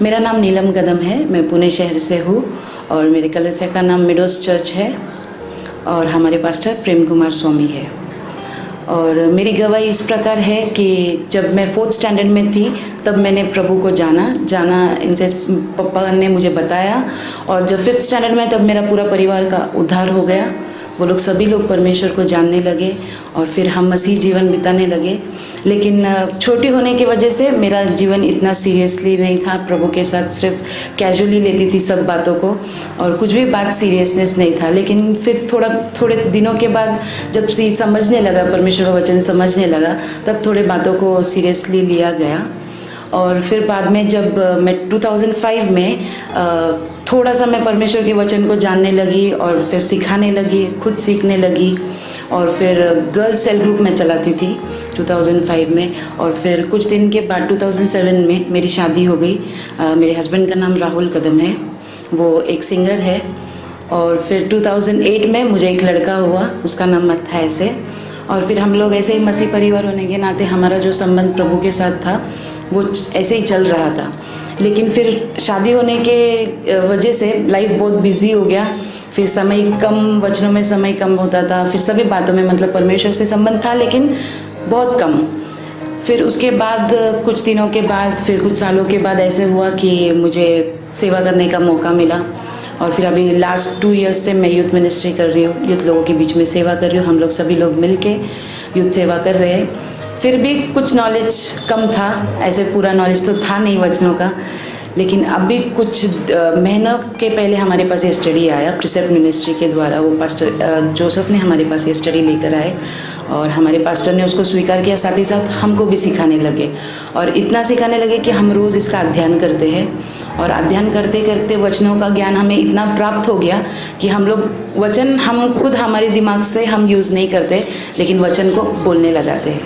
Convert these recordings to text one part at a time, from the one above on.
मेरा नाम नीलम कदम है। मैं पुणे शहर से हूँ और मेरे कलीसिया का नाम मिडोस चर्च है और हमारे पास्टर प्रेम कुमार स्वामी है। और मेरी गवाही इस प्रकार है कि जब मैं 4th स्टैंडर्ड में थी तब मैंने प्रभु को जाना इनसे पापा ने मुझे बताया। और जब 5th स्टैंडर्ड में तब मेरा पूरा परिवार का उद्धार हो गया। वो लोग सभी लोग परमेश्वर को जानने लगे और फिर हम मसीह जीवन बिताने लगे। लेकिन छोटी होने की वजह से मेरा जीवन इतना सीरियसली नहीं था प्रभु के साथ, सिर्फ कैजुअली लेती थी सब बातों को और कुछ भी बात सीरियसनेस नहीं था। लेकिन फिर थोड़े दिनों के बाद जब समझने लगा, परमेश्वर का वचन समझने लगा, तब थोड़े बातों को सीरियसली लिया गया। और फिर बाद में जब मैं 2005 में थोड़ा सा मैं परमेश्वर के वचन को जानने लगी और फिर सिखाने लगी, खुद सीखने लगी। और फिर गर्ल्स सेल ग्रुप में चलाती थी 2005 में। और फिर कुछ दिन के बाद 2007 में मेरी शादी हो गई। मेरे हस्बैंड का नाम राहुल कदम है, वो एक सिंगर है। और फिर 2008 में मुझे एक लड़का हुआ, उसका नाम मत्थायस है। और फिर हम लोग ऐसे ही मसीह परिवार होने के नाते हमारा जो संबंध प्रभु के साथ था वो ऐसे ही चल रहा था। लेकिन फिर शादी होने के वजह से लाइफ बहुत बिजी हो गया। फिर समय कम, वचनों में समय कम होता था। फिर सभी बातों में मतलब परमेश्वर से संबंध था लेकिन बहुत कम। फिर उसके बाद कुछ दिनों के बाद, फिर कुछ सालों के बाद ऐसे हुआ कि मुझे सेवा करने का मौका मिला। और फिर अभी लास्ट 2 इयर्स से मैं यूथ मिनिस्ट्री कर रही हूँ, यूथ लोगों के बीच में सेवा कर रही हूँ। हम लोग सभी लोग मिल के यूथ सेवा कर रहे हैं। फिर भी कुछ नॉलेज कम था, ऐसे पूरा नॉलेज तो था नहीं वचनों का। लेकिन अभी कुछ महीनों के पहले हमारे पास ये स्टडी आया प्रिसेप्ट मिनिस्ट्री के द्वारा। वो पास्टर जोसेफ ने हमारे पास ये स्टडी लेकर आए और हमारे पास्टर ने उसको स्वीकार किया, साथ ही साथ हमको भी सिखाने लगे। और इतना सिखाने लगे कि हम रोज़ इसका अध्ययन करते हैं। और अध्ययन करते करते वचनों का ज्ञान हमें इतना प्राप्त हो गया कि हम लोग वचन हम खुद हमारे दिमाग से हम यूज़ नहीं करते, लेकिन वचन को बोलने लगाते हैं।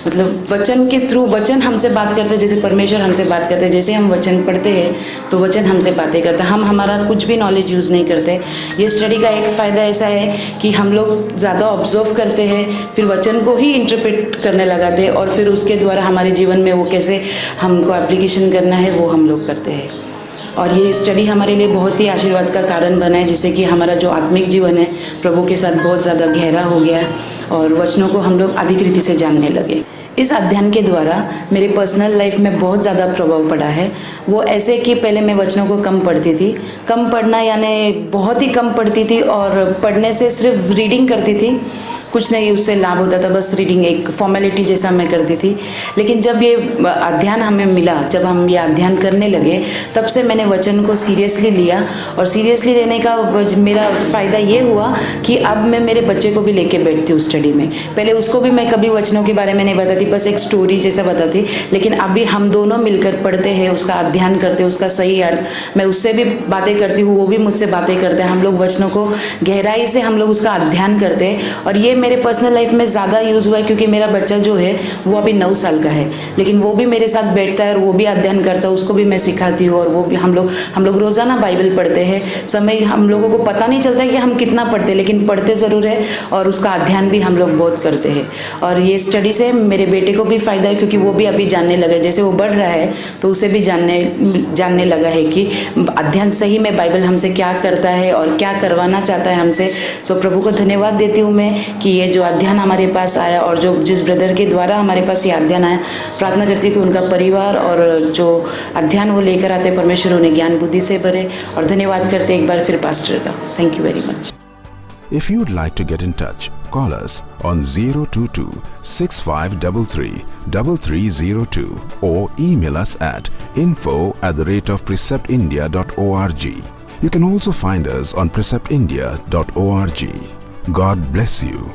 मतलब वचन के थ्रू वचन हमसे बात करते हैं, जैसे परमेश्वर हमसे बात करते हैं। जैसे हम वचन पढ़ते हैं तो वचन हमसे बातें करता है। हम हमारा कुछ भी नॉलेज यूज़ नहीं करते। ये स्टडी का एक फ़ायदा ऐसा है कि हम लोग ज़्यादा ऑब्जर्व करते हैं, फिर वचन को ही इंटरप्रेट करने लगाते हैं और फिर उसके द्वारा हमारे जीवन में वो कैसे हमको एप्लीकेशन करना है वो हम लोग करते हैं। और ये स्टडी हमारे लिए बहुत ही आशीर्वाद का कारण बना है, जिससे कि हमारा जो आत्मिक जीवन है प्रभु के साथ बहुत ज़्यादा गहरा हो गया और वचनों को हम लोग अधिक रीति से जानने लगे। इस अध्ययन के द्वारा मेरे पर्सनल लाइफ में बहुत ज़्यादा प्रभाव पड़ा है। वो ऐसे कि पहले मैं वचनों को कम पढ़ती थी, कम पढ़ना यानी बहुत ही कम पढ़ती थी और पढ़ने से सिर्फ रीडिंग करती थी, कुछ नहीं उससे लाभ होता था, बस रीडिंग एक फॉर्मेलिटी जैसा मैं करती थी। लेकिन जब ये अध्ययन हमें मिला, जब हम ये अध्ययन करने लगे, तब से मैंने वचन को सीरियसली लिया। और सीरियसली लेने का मेरा फ़ायदा ये हुआ कि अब मैं मेरे बच्चे को भी लेके बैठती हूँ स्टडी में। पहले उसको भी मैं कभी वचनों के बारे में नहीं बताती, बस एक स्टोरी जैसा बताती। लेकिन अभी हम दोनों मिलकर पढ़ते हैं, उसका अध्ययन करते हैं, उसका सही अर्थ। मैं उससे भी बातें करती हूँ, वो भी मुझसे बातें करते हैं। हम लोग वचनों को गहराई से हम लोग उसका अध्ययन करते हैं। और ये मेरे पर्सनल लाइफ में ज़्यादा यूज़ हुआ है क्योंकि मेरा बच्चा जो है वो अभी 9 साल का है, लेकिन वो भी मेरे साथ बैठता है और वो भी अध्ययन करता है, उसको भी मैं सिखाती हूँ। और वो भी हम लोग रोज़ाना बाइबल पढ़ते हैं। समय हम लोगों को पता नहीं चलता कि हम कितना पढ़ते हैं, लेकिन पढ़ते ज़रूर है और उसका अध्ययन भी हम लोग बहुत करते हैं। और ये स्टडी से मेरे बेटे को भी फ़ायदा है क्योंकि वो भी अभी जानने लगा, जैसे वो बढ़ रहा है तो उसे भी जानने लगा है कि अध्ययन सही में बाइबल हमसे क्या करता है और क्या करवाना चाहता है हमसे। सो प्रभु को धन्यवाद देती हूँ मैं कि ये जो अध्ययन हमारे पास आया और जिस ब्रदर के द्वारा हमारे पास ये अध्ययन आया, प्रार्थना करती हूँ कि उनका परिवार और जो अध्ययन वो लेकर आते परमेश्वर उन्हें ज्ञान बुद्धि से भरे। और धन्यवाद करते एक बार फिर पास्टर का। Thank you very much. If you'd like to get in touch, call us on 022 6533 3302 or email us at info@preceptindia.org. You can also find us on preceptindia.org. God bless you.